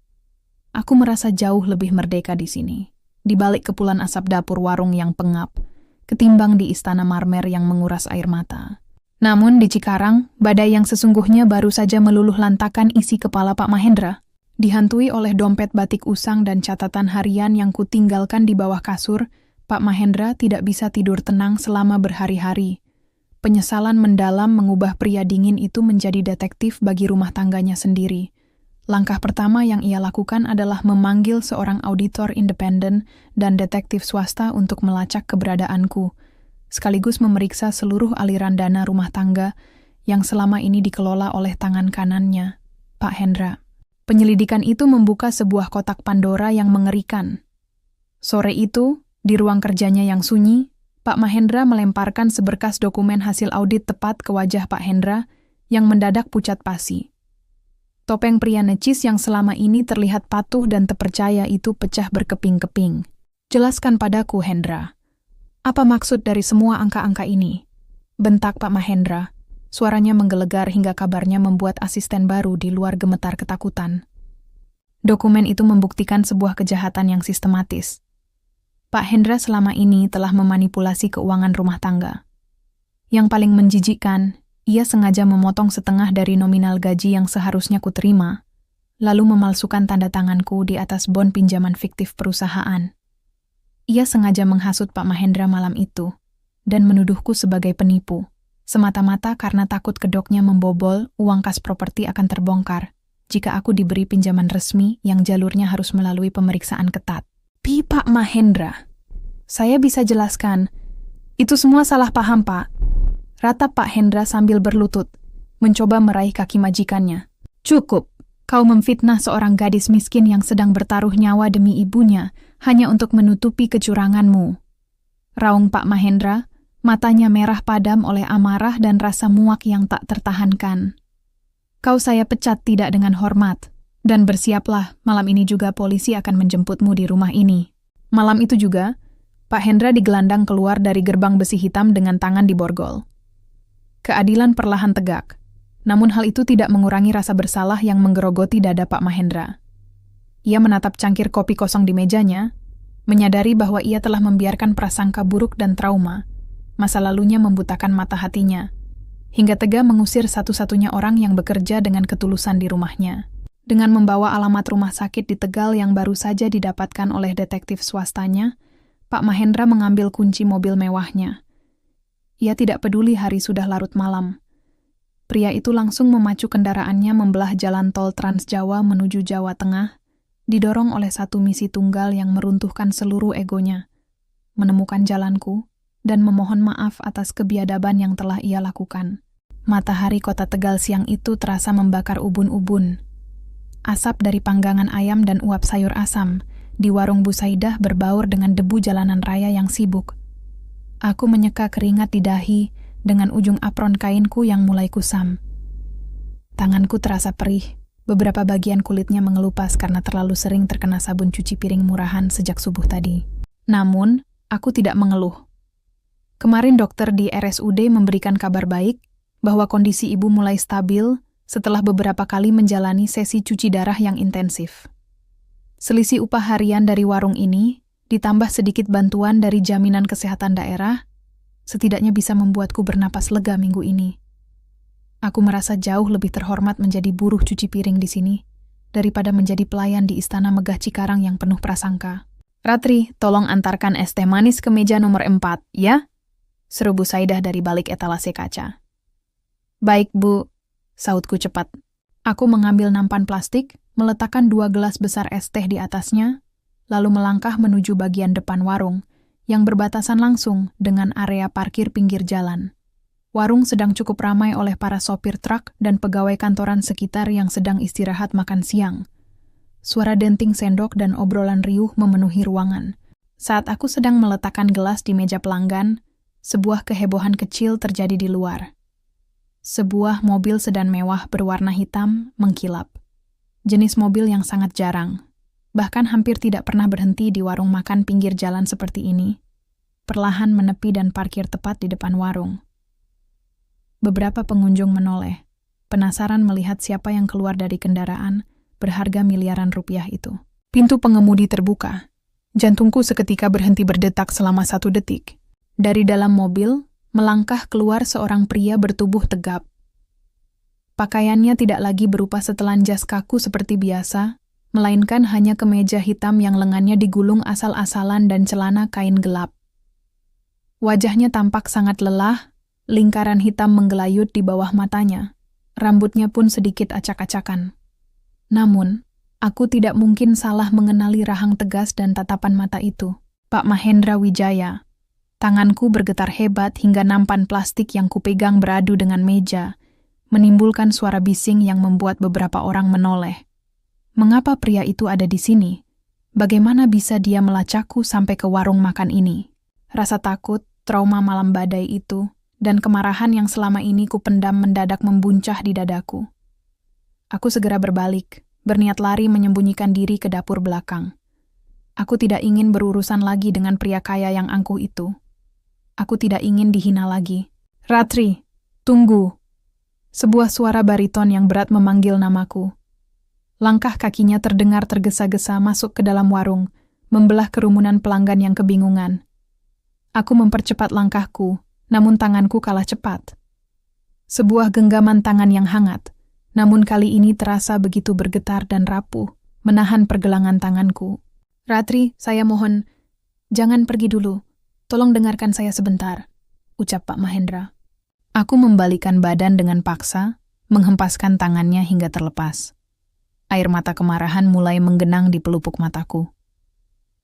Aku merasa jauh lebih merdeka di sini, di balik kepulan asap dapur warung yang pengap, ketimbang di istana marmer yang menguras air mata. Namun di Cikarang, badai yang sesungguhnya baru saja meluluh lantakan isi kepala Pak Mahendra, dihantui oleh dompet batik usang dan catatan harian yang kutinggalkan di bawah kasur. Pak Mahendra tidak bisa tidur tenang selama berhari-hari. Penyesalan mendalam mengubah pria dingin itu menjadi detektif bagi rumah tangganya sendiri. Langkah pertama yang ia lakukan adalah memanggil seorang auditor independen dan detektif swasta untuk melacak keberadaanku, sekaligus memeriksa seluruh aliran dana rumah tangga yang selama ini dikelola oleh tangan kanannya, Pak Hendra. Penyelidikan itu membuka sebuah kotak Pandora yang mengerikan. Sore itu, di ruang kerjanya yang sunyi, Pak Mahendra melemparkan seberkas dokumen hasil audit tepat ke wajah Pak Hendra yang mendadak pucat pasi. Topeng pria necis yang selama ini terlihat patuh dan terpercaya itu pecah berkeping-keping. Jelaskan padaku, Hendra. Apa maksud dari semua angka-angka ini? Bentak Pak Mahendra. Suaranya menggelegar hingga kabarnya membuat asisten baru di luar gemetar ketakutan. Dokumen itu membuktikan sebuah kejahatan yang sistematis. Pak Hendra selama ini telah memanipulasi keuangan rumah tangga. Yang paling menjijikkan, ia sengaja memotong setengah dari nominal gaji yang seharusnya kuterima, lalu memalsukan tanda tanganku di atas bon pinjaman fiktif perusahaan. Ia sengaja menghasut Pak Mahendra malam itu, dan menuduhku sebagai penipu, semata-mata karena takut kedoknya membobol uang kas properti akan terbongkar, jika aku diberi pinjaman resmi yang jalurnya harus melalui pemeriksaan ketat. Pak Mahendra, saya bisa jelaskan, itu semua salah paham, Pak. Ratap Pak Hendra sambil berlutut, mencoba meraih kaki majikannya. Cukup, kau memfitnah seorang gadis miskin yang sedang bertaruh nyawa demi ibunya hanya untuk menutupi kecuranganmu. Raung Pak Mahendra, matanya merah padam oleh amarah dan rasa muak yang tak tertahankan. Kau saya pecat tidak dengan hormat, dan bersiaplah, malam ini juga polisi akan menjemputmu di rumah ini. Malam itu juga, Pak Hendra digelandang keluar dari gerbang besi hitam dengan tangan diborgol. Keadilan perlahan tegak. Namun hal itu tidak mengurangi rasa bersalah yang menggerogoti dada Pak Mahendra. Ia menatap cangkir kopi kosong di mejanya, menyadari bahwa ia telah membiarkan prasangka buruk dan trauma, masa lalunya membutakan mata hatinya, hingga tega mengusir satu-satunya orang yang bekerja dengan ketulusan di rumahnya. Dengan membawa alamat rumah sakit di Tegal yang baru saja didapatkan oleh detektif swastanya, Pak Mahendra mengambil kunci mobil mewahnya. Ia tidak peduli hari sudah larut malam. Pria itu langsung memacu kendaraannya membelah jalan tol Trans Jawa menuju Jawa Tengah, didorong oleh satu misi tunggal yang meruntuhkan seluruh egonya, menemukan jalanku, dan memohon maaf atas kebiadaban yang telah ia lakukan. Matahari kota Tegal siang itu terasa membakar ubun-ubun. Asap dari panggangan ayam dan uap sayur asam di warung Bu Saidah berbaur dengan debu jalanan raya yang sibuk. Aku menyeka keringat di dahi dengan ujung apron kainku yang mulai kusam. Tanganku terasa perih, beberapa bagian kulitnya mengelupas karena terlalu sering terkena sabun cuci piring murahan sejak subuh tadi. Namun, aku tidak mengeluh. Kemarin dokter di RSUD memberikan kabar baik bahwa kondisi ibu mulai stabil setelah beberapa kali menjalani sesi cuci darah yang intensif. Selisih upah harian dari warung ini, ditambah sedikit bantuan dari jaminan kesehatan daerah, setidaknya bisa membuatku bernapas lega minggu ini. Aku merasa jauh lebih terhormat menjadi buruh cuci piring di sini, daripada menjadi pelayan di istana megah Cikarang yang penuh prasangka. "Ratri, tolong antarkan es teh manis ke meja nomor 4, ya?" seru Bu Saidah dari balik etalase kaca. "Baik, Bu," sautku cepat. Aku mengambil nampan plastik, meletakkan 2 gelas besar es teh di atasnya, lalu melangkah menuju bagian depan warung, yang berbatasan langsung dengan area parkir pinggir jalan. Warung sedang cukup ramai oleh para sopir truk dan pegawai kantoran sekitar yang sedang istirahat makan siang. Suara denting sendok dan obrolan riuh memenuhi ruangan. Saat aku sedang meletakkan gelas di meja pelanggan, sebuah kehebohan kecil terjadi di luar. Sebuah mobil sedan mewah berwarna hitam mengkilap. Jenis mobil yang sangat jarang, bahkan hampir tidak pernah berhenti di warung makan pinggir jalan seperti ini, perlahan menepi dan parkir tepat di depan warung. Beberapa pengunjung menoleh, penasaran melihat siapa yang keluar dari kendaraan berharga miliaran rupiah itu. Pintu pengemudi terbuka. Jantungku seketika berhenti berdetak selama 1 detik. Dari dalam mobil, melangkah keluar seorang pria bertubuh tegap. Pakaiannya tidak lagi berupa setelan jas kaku seperti biasa, melainkan hanya kemeja hitam yang lengannya digulung asal-asalan dan celana kain gelap. Wajahnya tampak sangat lelah, lingkaran hitam menggelayut di bawah matanya. Rambutnya pun sedikit acak-acakan. Namun, aku tidak mungkin salah mengenali rahang tegas dan tatapan mata itu. Pak Mahendra Wijaya. Tanganku bergetar hebat hingga nampan plastik yang kupegang beradu dengan meja, menimbulkan suara bising yang membuat beberapa orang menoleh. Mengapa pria itu ada di sini? Bagaimana bisa dia melacakku sampai ke warung makan ini? Rasa takut, trauma malam badai itu, dan kemarahan yang selama ini kupendam mendadak membuncah di dadaku. Aku segera berbalik, berniat lari menyembunyikan diri ke dapur belakang. Aku tidak ingin berurusan lagi dengan pria kaya yang angkuh itu. Aku tidak ingin dihina lagi. "Ratri, tunggu!" Sebuah suara bariton yang berat memanggil namaku. Langkah kakinya terdengar tergesa-gesa masuk ke dalam warung, membelah kerumunan pelanggan yang kebingungan. Aku mempercepat langkahku, namun tanganku kalah cepat. Sebuah genggaman tangan yang hangat, namun kali ini terasa begitu bergetar dan rapuh, menahan pergelangan tanganku. "Ratri, saya mohon, jangan pergi dulu. Tolong dengarkan saya sebentar," ucap Pak Mahendra. Aku membalikkan badan dengan paksa, menghempaskan tangannya hingga terlepas. Air mata kemarahan mulai menggenang di pelupuk mataku.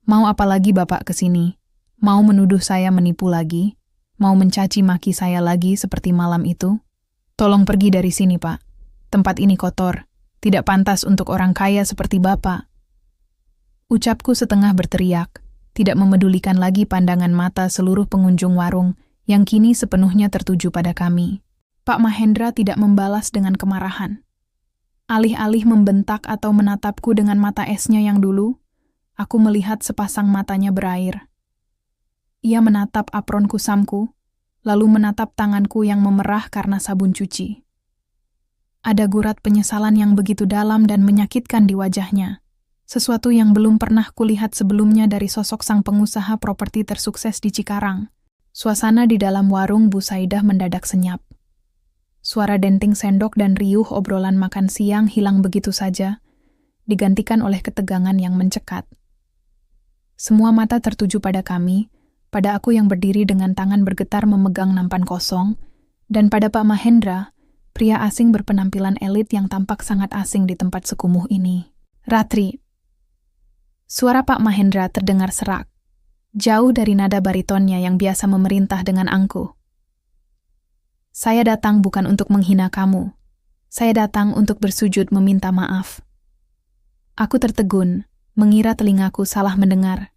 Mau apa lagi Bapak kesini? Mau menuduh saya menipu lagi? Mau mencaci maki saya lagi seperti malam itu? Tolong pergi dari sini, Pak. Tempat ini kotor, tidak pantas untuk orang kaya seperti Bapak. Ucapku setengah berteriak, tidak memedulikan lagi pandangan mata seluruh pengunjung warung yang kini sepenuhnya tertuju pada kami. Pak Mahendra tidak membalas dengan kemarahan. Alih-alih membentak atau menatapku dengan mata esnya yang dulu, aku melihat sepasang matanya berair. Ia menatap apron kusamku, lalu menatap tanganku yang memerah karena sabun cuci. Ada gurat penyesalan yang begitu dalam dan menyakitkan di wajahnya. Sesuatu yang belum pernah kulihat sebelumnya dari sosok sang pengusaha properti tersukses di Cikarang. Suasana di dalam warung Bu Saidah mendadak senyap. Suara denting sendok dan riuh obrolan makan siang hilang begitu saja, digantikan oleh ketegangan yang mencekat. Semua mata tertuju pada kami, pada aku yang berdiri dengan tangan bergetar memegang nampan kosong, dan pada Pak Mahendra, pria asing berpenampilan elit yang tampak sangat asing di tempat sekumuh ini. Ratri. Suara Pak Mahendra terdengar serak, jauh dari nada baritonnya yang biasa memerintah dengan angkuh. Saya datang bukan untuk menghina kamu. Saya datang untuk bersujud meminta maaf. Aku tertegun, mengira telingaku salah mendengar.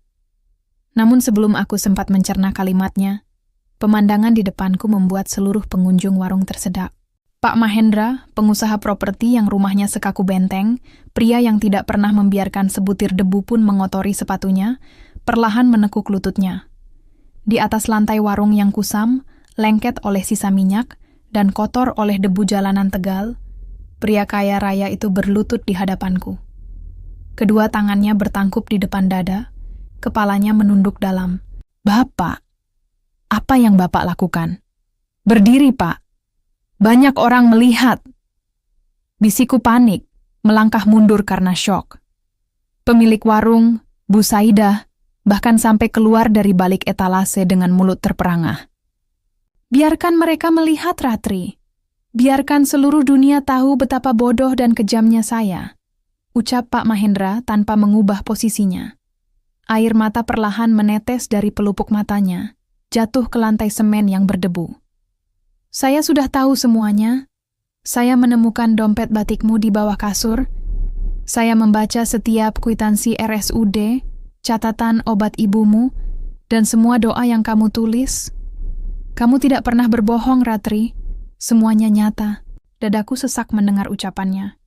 Namun sebelum aku sempat mencerna kalimatnya, pemandangan di depanku membuat seluruh pengunjung warung tersedak. Pak Mahendra, pengusaha properti yang rumahnya sekaku benteng, pria yang tidak pernah membiarkan sebutir debu pun mengotori sepatunya, perlahan menekuk lututnya. Di atas lantai warung yang kusam, lengket oleh sisa minyak, dan kotor oleh debu jalanan Tegal, pria kaya raya itu berlutut di hadapanku. Kedua tangannya bertangkup di depan dada, kepalanya menunduk dalam. Bapak, apa yang Bapak lakukan? Berdiri, Pak. Banyak orang melihat. Bisikku panik, melangkah mundur karena syok. Pemilik warung, Bu Saidah, bahkan sampai keluar dari balik etalase dengan mulut terperangah. Biarkan mereka melihat, Ratri. Biarkan seluruh dunia tahu betapa bodoh dan kejamnya saya, ucap Pak Mahendra tanpa mengubah posisinya. Air mata perlahan menetes dari pelupuk matanya, jatuh ke lantai semen yang berdebu. Saya sudah tahu semuanya. Saya menemukan dompet batikmu di bawah kasur. Saya membaca setiap kwitansi RSUD, catatan obat ibumu, dan semua doa yang kamu tulis. Kamu tidak pernah berbohong, Ratri. Semuanya nyata. Dadaku sesak mendengar ucapannya.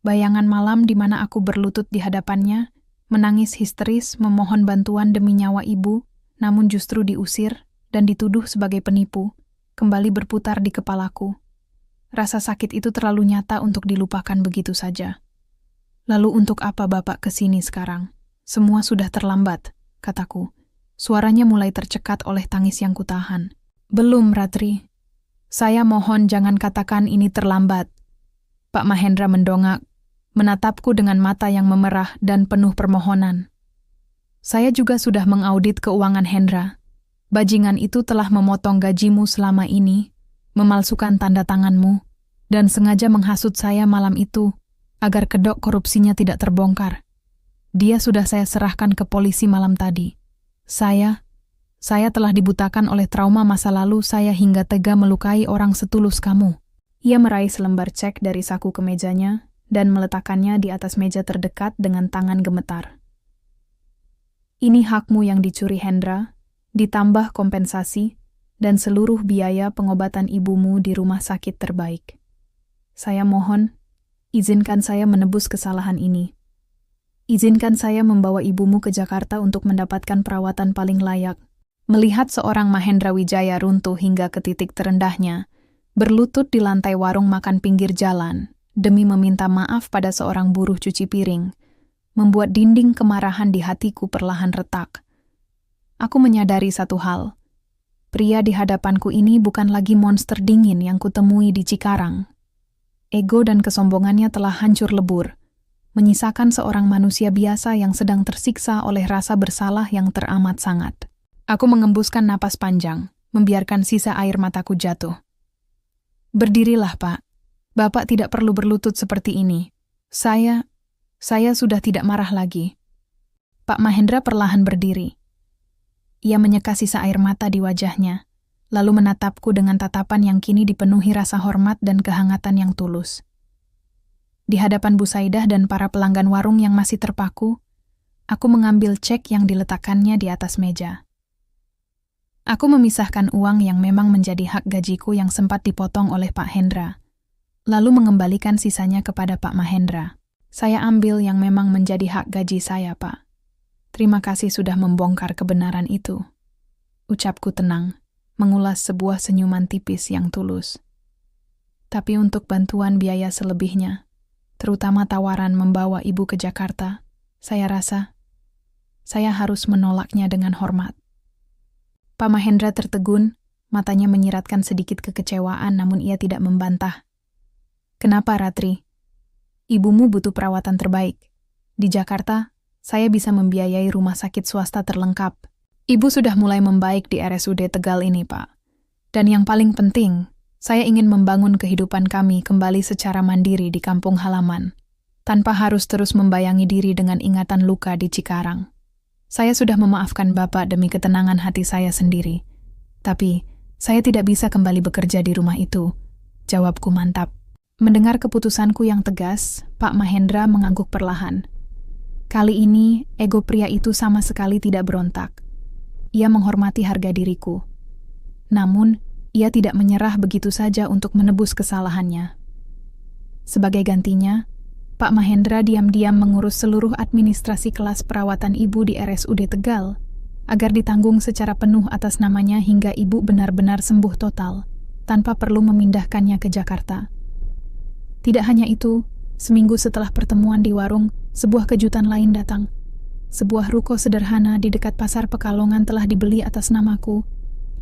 Bayangan malam di mana aku berlutut di hadapannya, menangis histeris memohon bantuan demi nyawa ibu, namun justru diusir dan dituduh sebagai penipu, kembali berputar di kepalaku. Rasa sakit itu terlalu nyata untuk dilupakan begitu saja. Lalu untuk apa Bapak kesini sekarang? Semua sudah terlambat, kataku. Suaranya mulai tercekat oleh tangis yang kutahan. Belum, Ratri. Saya mohon jangan katakan ini terlambat. Pak Mahendra mendongak, menatapku dengan mata yang memerah dan penuh permohonan. Saya juga sudah mengaudit keuangan Hendra. Bajingan itu telah memotong gajimu selama ini, memalsukan tanda tanganmu, dan sengaja menghasut saya malam itu agar kedok korupsinya tidak terbongkar. Dia sudah saya serahkan ke polisi malam tadi. Saya telah dibutakan oleh trauma masa lalu saya hingga tega melukai orang setulus kamu. Ia meraih selembar cek dari saku kemejanya dan meletakkannya di atas meja terdekat dengan tangan gemetar. Ini hakmu yang dicuri Hendra, ditambah kompensasi dan seluruh biaya pengobatan ibumu di rumah sakit terbaik. Saya mohon, izinkan saya menebus kesalahan ini. Izinkan saya membawa ibumu ke Jakarta untuk mendapatkan perawatan paling layak. Melihat seorang Mahendra Wijaya runtuh hingga ke titik terendahnya, berlutut di lantai warung makan pinggir jalan, demi meminta maaf pada seorang buruh cuci piring, membuat dinding kemarahan di hatiku perlahan retak. Aku menyadari satu hal. Pria di hadapanku ini bukan lagi monster dingin yang kutemui di Cikarang. Ego dan kesombongannya telah hancur lebur, menyisakan seorang manusia biasa yang sedang tersiksa oleh rasa bersalah yang teramat sangat. Aku mengembuskan napas panjang, membiarkan sisa air mataku jatuh. Berdirilah, Pak. Bapak tidak perlu berlutut seperti ini. Saya sudah tidak marah lagi. Pak Mahendra perlahan berdiri. Ia menyeka sisa air mata di wajahnya, lalu menatapku dengan tatapan yang kini dipenuhi rasa hormat dan kehangatan yang tulus. Di hadapan Bu Saidah dan para pelanggan warung yang masih terpaku, aku mengambil cek yang diletakkannya di atas meja. Aku memisahkan uang yang memang menjadi hak gajiku yang sempat dipotong oleh Pak Hendra, lalu mengembalikan sisanya kepada Pak Mahendra. Saya ambil yang memang menjadi hak gaji saya, Pak. Terima kasih sudah membongkar kebenaran itu. Ucapku tenang, mengulas sebuah senyuman tipis yang tulus. Tapi untuk bantuan biaya selebihnya, terutama tawaran membawa ibu ke Jakarta, saya rasa saya harus menolaknya dengan hormat. Pak Mahendra tertegun, matanya menyiratkan sedikit kekecewaan namun ia tidak membantah. Kenapa, Ratri? Ibumu butuh perawatan terbaik. Di Jakarta, saya bisa membiayai rumah sakit swasta terlengkap. Ibu sudah mulai membaik di RSUD Tegal ini, Pak. Dan yang paling penting, saya ingin membangun kehidupan kami kembali secara mandiri di kampung halaman, tanpa harus terus membayangi diri dengan ingatan luka di Cikarang. Saya sudah memaafkan Bapak demi ketenangan hati saya sendiri. Tapi, saya tidak bisa kembali bekerja di rumah itu. Jawabku mantap. Mendengar keputusanku yang tegas, Pak Mahendra mengangguk perlahan. Kali ini, ego pria itu sama sekali tidak berontak. Ia menghormati harga diriku. Namun, ia tidak menyerah begitu saja untuk menebus kesalahannya. Sebagai gantinya, Pak Mahendra diam-diam mengurus seluruh administrasi kelas perawatan ibu di RSUD Tegal, agar ditanggung secara penuh atas namanya hingga ibu benar-benar sembuh total, tanpa perlu memindahkannya ke Jakarta. Tidak hanya itu, seminggu setelah pertemuan di warung, sebuah kejutan lain datang. Sebuah ruko sederhana di dekat pasar Pekalongan telah dibeli atas namaku,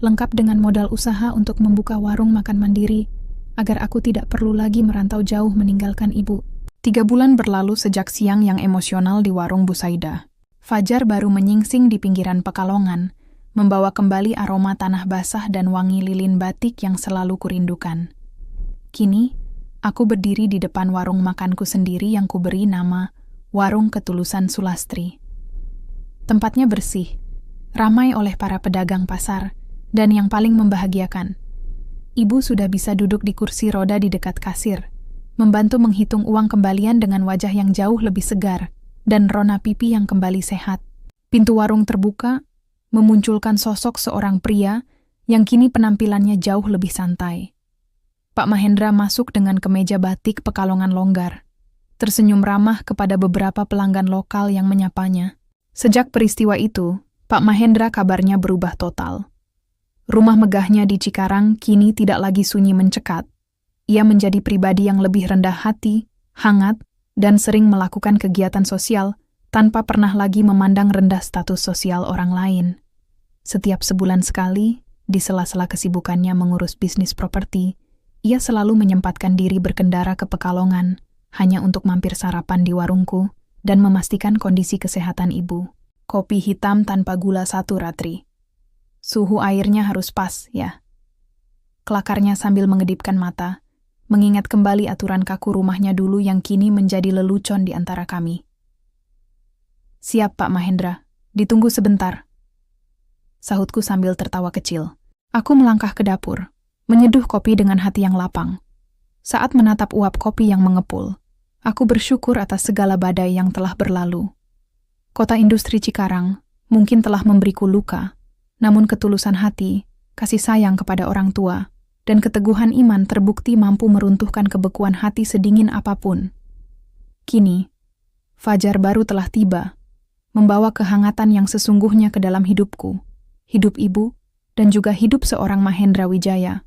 lengkap dengan modal usaha untuk membuka warung makan mandiri, agar aku tidak perlu lagi merantau jauh meninggalkan ibu. 3 bulan berlalu sejak siang yang emosional di warung Bu Saida. Fajar baru menyingsing di pinggiran Pekalongan, membawa kembali aroma tanah basah dan wangi lilin batik yang selalu kurindukan. Kini, aku berdiri di depan warung makanku sendiri yang kuberi nama Warung Ketulusan Sulastri. Tempatnya bersih, ramai oleh para pedagang pasar, dan yang paling membahagiakan, ibu sudah bisa duduk di kursi roda di dekat kasir, membantu menghitung uang kembalian dengan wajah yang jauh lebih segar, dan rona pipi yang kembali sehat. Pintu warung terbuka, memunculkan sosok seorang pria yang kini penampilannya jauh lebih santai. Pak Mahendra masuk dengan kemeja batik Pekalongan longgar, tersenyum ramah kepada beberapa pelanggan lokal yang menyapanya. Sejak peristiwa itu, Pak Mahendra kabarnya berubah total. Rumah megahnya di Cikarang kini tidak lagi sunyi mencekat. Ia menjadi pribadi yang lebih rendah hati, hangat, dan sering melakukan kegiatan sosial tanpa pernah lagi memandang rendah status sosial orang lain. Setiap sebulan sekali, di sela-sela kesibukannya mengurus bisnis properti, ia selalu menyempatkan diri berkendara ke Pekalongan, hanya untuk mampir sarapan di warungku dan memastikan kondisi kesehatan ibu. Kopi hitam tanpa gula 1, Ratri. Suhu airnya harus pas, ya. Kelakarnya sambil mengedipkan mata, mengingat kembali aturan kaku rumahnya dulu yang kini menjadi lelucon di antara kami. Siap, Pak Mahendra. Ditunggu sebentar. Sahutku sambil tertawa kecil. Aku melangkah ke dapur, menyeduh kopi dengan hati yang lapang. Saat menatap uap kopi yang mengepul, aku bersyukur atas segala badai yang telah berlalu. Kota industri Cikarang mungkin telah memberiku luka, namun ketulusan hati, kasih sayang kepada orang tua, dan keteguhan iman terbukti mampu meruntuhkan kebekuan hati sedingin apapun. Kini, fajar baru telah tiba, membawa kehangatan yang sesungguhnya ke dalam hidupku, hidup ibu, dan juga hidup seorang Mahendra Wijaya.